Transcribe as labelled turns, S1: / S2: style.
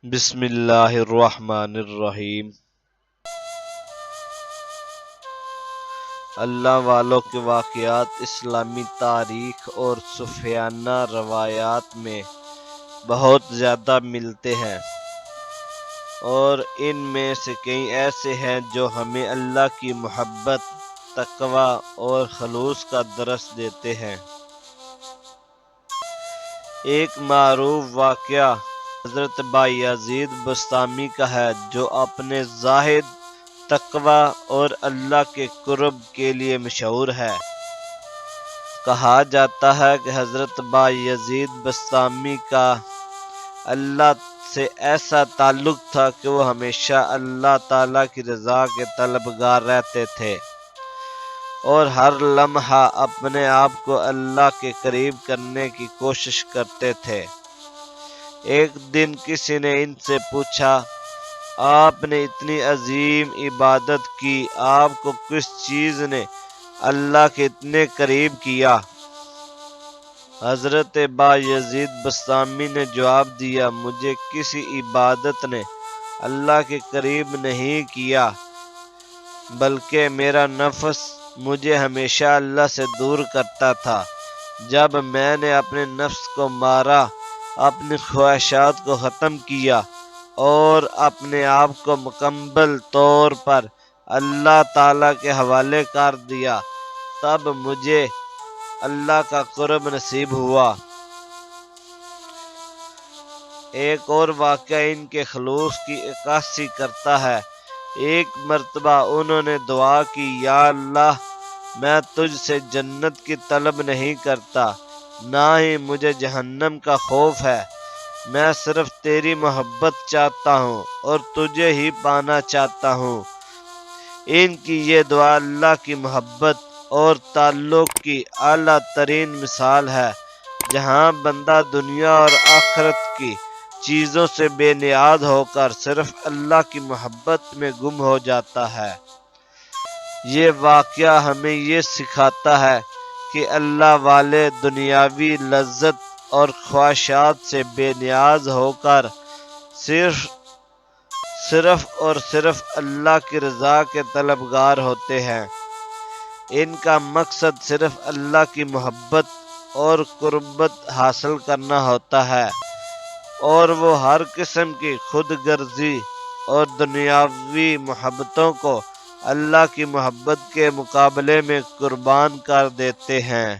S1: بسم اللہ الرحمن الرحیم۔ اللہ والوں کے واقعات اسلامی تاریخ اور صوفیانہ روایات میں بہت زیادہ ملتے ہیں، اور ان میں سے کئی ایسے ہیں جو ہمیں اللہ کی محبت، تقوی اور خلوص کا درس دیتے ہیں۔ ایک معروف واقعہ حضرت بایزید بسطامی کا ہے، جو اپنے زاہد، تقوی اور اللہ کے قرب کے لیے مشہور ہے۔ کہا جاتا ہے کہ حضرت بایزید بسطامی کا اللہ سے ایسا تعلق تھا کہ وہ ہمیشہ اللہ تعالیٰ کی رضا کے طلبگار رہتے تھے، اور ہر لمحہ اپنے آپ کو اللہ کے قریب کرنے کی کوشش کرتے تھے۔ ایک دن کسی نے ان سے پوچھا، آپ نے اتنی عظیم عبادت کی، آپ کو کس چیز نے اللہ کے اتنے قریب کیا؟ حضرت بایزید بسطامی نے جواب دیا، مجھے کسی عبادت نے اللہ کے قریب نہیں کیا، بلکہ میرا نفس مجھے ہمیشہ اللہ سے دور کرتا تھا۔ جب میں نے اپنے نفس کو مارا، اپنی خواہشات کو ختم کیا اور اپنے آپ کو مکمل طور پر اللہ تعالیٰ کے حوالے کر دیا، تب مجھے اللہ کا قرب نصیب ہوا۔ ایک اور واقعہ ان کے خلوص کی عکاسی کرتا ہے۔ ایک مرتبہ انہوں نے دعا کی، یا اللہ، میں تجھ سے جنت کی طلب نہیں کرتا، نہ ہی مجھے جہنم کا خوف ہے، میں صرف تیری محبت چاہتا ہوں اور تجھے ہی پانا چاہتا ہوں۔ ان کی یہ دعا اللہ کی محبت اور تعلق کی اعلیٰ ترین مثال ہے۔ جہاں بندہ دنیا اور آخرت کی چیزوں سے بے نیاز ہو کر صرف اللہ کی محبت میں گم ہو جاتا ہے۔ یہ واقعہ ہمیں یہ سکھاتا ہے کہ اللہ والے دنیاوی لذت اور خواہشات سے بے نیاز ہو کر صرف اور صرف اللہ کی رضا کے طلبگار ہوتے ہیں۔ ان کا مقصد صرف اللہ کی محبت اور قربت حاصل کرنا ہوتا ہے، اور وہ ہر قسم کی خود غرضی اور دنیاوی محبتوں کو اللہ کی محبت کے مقابلے میں قربان کر دیتے ہیں۔